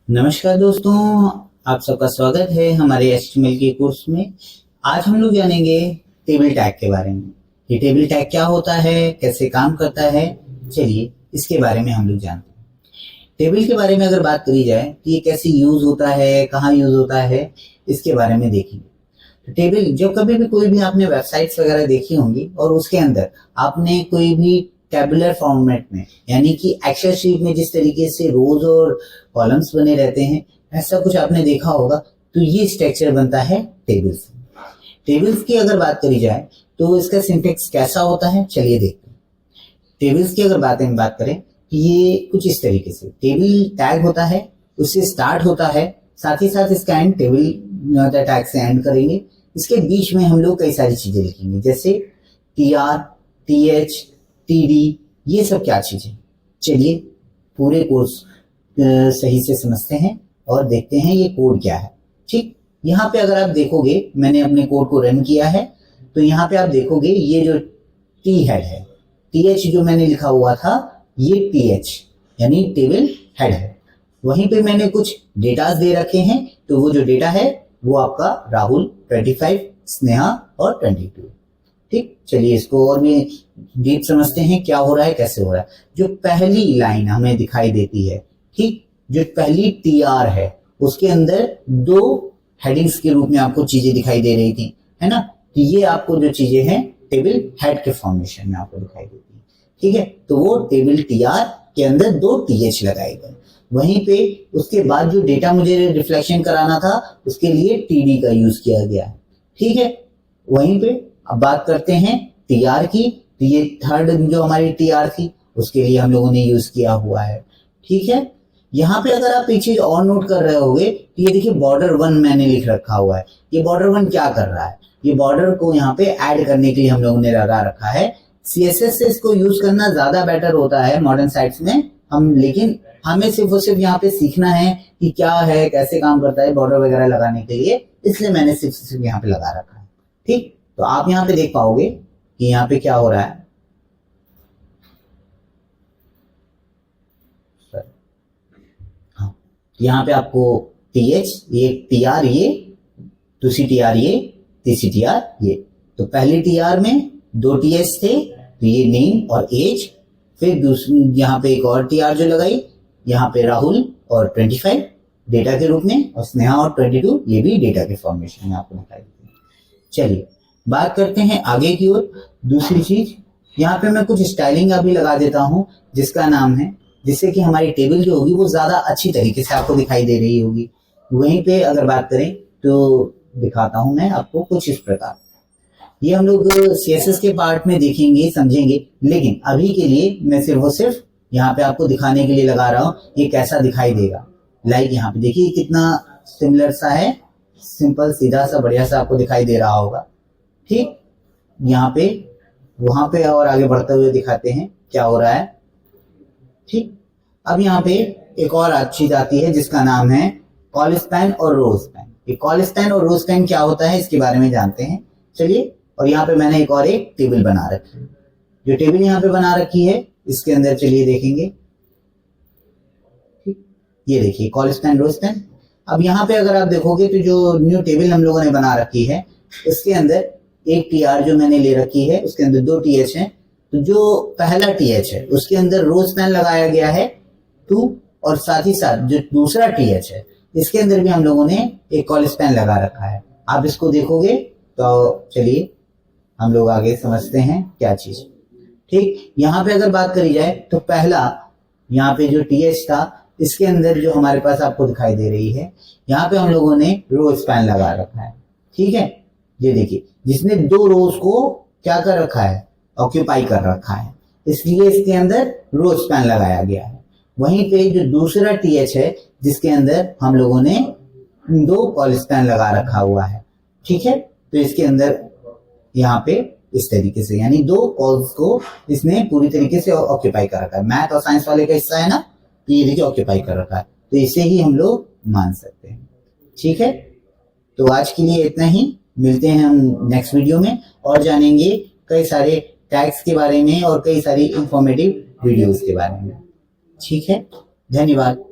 नमस्कार दोस्तों, आप सबका स्वागत है हमारे एचटीएमएल के कोर्स में। आज हम लोग जानेंगे टेबल टैग के बारे में। ये टेबल टैग क्या होता है, कैसे काम करता है, चलिए इसके बारे में हम लोग जानते हैं। टेबल के बारे में अगर बात करी जाए तो ये कैसे यूज होता है, कहाँ यूज होता है, इसके बारे में देखेंगे। तो टेबल जब कभी भी कोई भी आपने वेबसाइट्स वगैरह देखी होंगी और उसके अंदर आपने कोई भी टेबुलर फॉर्मेट में यानी कि एक्सेल शीट में जिस तरीके से रोज और कॉलम्स बने रहते हैं, ऐसा कुछ आपने देखा होगा। तो ये स्ट्रक्चर बनता है टेबल्स। टेबल्स की अगर बात करी जाए तो इसका सिंटैक्स कैसा होता है, चलिए देखते हैं। टेबल्स की अगर बात करें कि ये कुछ इस तरीके से टेबल टैग होता है, उससे स्टार्ट होता है, साथ ही साथ इसका एंड टेबल टैग से एंड करेंगे। इसके बीच में हम लोग कई सारी चीजें लिखेंगे, जैसे TR, TH, TD, ये सब क्या चीजें। चलिए पूरे कोर्स सही से समझते हैं और देखते हैं ये कोड क्या है। ठीक, यहाँ पे अगर आप देखोगे, मैंने अपने कोड को रन किया है तो यहाँ पे आप देखोगे ये जो T हेड है, TH जो मैंने लिखा हुआ था ये TH यानी टेबल हेड है। वहीं पे मैंने कुछ डेटा दे रखे हैं, तो वो जो डेटा है वो आपका राहुल 25, स्नेहा और 22। ठीक, चलिए इसको और भी डीप समझते हैं क्या हो रहा है, कैसे हो रहा है। जो पहली लाइन हमें दिखाई देती है, ठीक, जो पहली TR है उसके अंदर दो हेडिंग्स के रूप में आपको चीजें दिखाई दे रही थी, है ना। तो ये आपको जो चीजें हैं टेबल हेड के फॉर्मेशन में आपको दिखाई देती है। ठीक है, तो वो टेबल TR के अंदर दो TH लगाए गए। वहीं पे उसके बाद जो डेटा मुझे रिफ्लेक्शन कराना था उसके लिए TD का यूज किया गया है। ठीक है, वहीं पे अब बात करते हैं TR की। तो ये थर्ड जो हमारी TR थी उसके लिए हम लोगों ने यूज किया हुआ है। ठीक है, यहाँ पे अगर आप एक चीज और नोट कर रहे होगे तो ये देखिए बॉर्डर 1 मैंने लिख रखा हुआ है। ये बॉर्डर 1 क्या कर रहा है, ये बॉर्डर को यहाँ पे ऐड करने के लिए हम लोगों ने लगा रखा है। CSS से इसको यूज करना ज्यादा बेटर होता है मॉडर्न साइट्स में हम, लेकिन हमें सिर्फ और सिर्फ यहाँ पे सीखना है कि क्या है, कैसे काम करता है बॉर्डर वगैरह लगाने के लिए, इसलिए मैंने सिर्फ यहाँ पे लगा रखा है। ठीक, तो आप यहाँ पे देख पाओगे कि यहाँ पे क्या हो रहा है। हाँ, यहाँ पे आपको TH, ये TR, ये दूसरी TR, ये तीसरी TR, ये। तो पहली TR में दो TH थे, तो ये नेम और एज। फिर दूसरी यहाँ पे एक और TR जो लगाई, यहाँ पे राहुल और 25 डेटा के रूप में, और स्नेहा और 22 ये भी डेटा के फॉर्मेशन में आपको दिखाई देते हैं। चलिए बात करते हैं आगे की ओर। दूसरी चीज यहाँ पे मैं कुछ स्टाइलिंग अभी लगा देता हूँ जिसका नाम है, जिससे कि हमारी टेबल जो होगी वो ज्यादा अच्छी तरीके से आपको दिखाई दे रही होगी। वहीं पे अगर बात करें तो दिखाता हूं मैं आपको कुछ इस प्रकार। ये हम लोग CSS के पार्ट में देखेंगे, समझेंगे, लेकिन अभी के लिए मैं सिर्फ और सिर्फ यहाँ पे आपको दिखाने के लिए लगा रहा हूँ ये कैसा दिखाई देगा। लाइक यहाँ पे देखिए कितना सिमिलर सा है, सिंपल सीधा सा बढ़िया सा आपको दिखाई दे रहा होगा। ठीक, यहाँ पे वहां पे और आगे बढ़ते हुए दिखाते हैं क्या हो रहा है। ठीक, अब यहाँ पे एक और चीज आती है जिसका नाम है कॉल स्पैन और रो स्पैन। ये कॉल स्पैन और रो स्पैन क्या होता है इसके बारे में जानते हैं। चलिए, और यहाँ पे मैंने एक टेबल बना रखी है। जो टेबल यहाँ पे बना रखी है इसके अंदर चलिए देखेंगे। ठीक, ये देखिए कॉल स्पैन, रो स्पैन। अब यहाँ पे अगर आप देखोगे तो जो न्यू टेबल हम लोगों ने बना रखी है उसके अंदर एक TR जो मैंने ले रखी है उसके अंदर दो TH हैं। तो जो पहला TH है उसके अंदर रो स्पैन लगाया गया है 2, और साथ ही साथ जो दूसरा TH है इसके अंदर भी हम लोगों ने एक कॉल स्पैन लगा रखा है। आप इसको देखोगे तो चलिए हम लोग आगे समझते हैं क्या चीज। ठीक, यहाँ पे अगर बात करी जाए तो पहला यहाँ पे जो TH था इसके अंदर जो हमारे पास आपको दिखाई दे रही है, यहाँ पे हम लोगों ने रो स्पैन लगा रखा है। ठीक है, ये देखिए जिसने दो रोज को क्या कर रखा है, ऑक्यूपाई कर रखा है, इसलिए इसके अंदर रो स्पैन लगाया गया है। वहीं पे जो दूसरा TH है जिसके अंदर हम लोगों ने दो कॉल स्पैन लगा रखा हुआ है। ठीक है, तो इसके अंदर यहाँ पे इस तरीके से यानी दो कॉल्स को इसने पूरी तरीके से ऑक्यूपाई कर रखा है। मैथ और साइंस वाले का हिस्सा है ना, तो ये देखिए ऑक्यूपाई कर रखा है, तो इसे ही हम लोग मान सकते हैं। ठीक है, तो आज के लिए इतना ही। मिलते हैं हम नेक्स्ट वीडियो में और जानेंगे कई सारे टैग्स के बारे में और कई सारी इंफॉर्मेटिव वीडियोस के बारे में। ठीक है, धन्यवाद।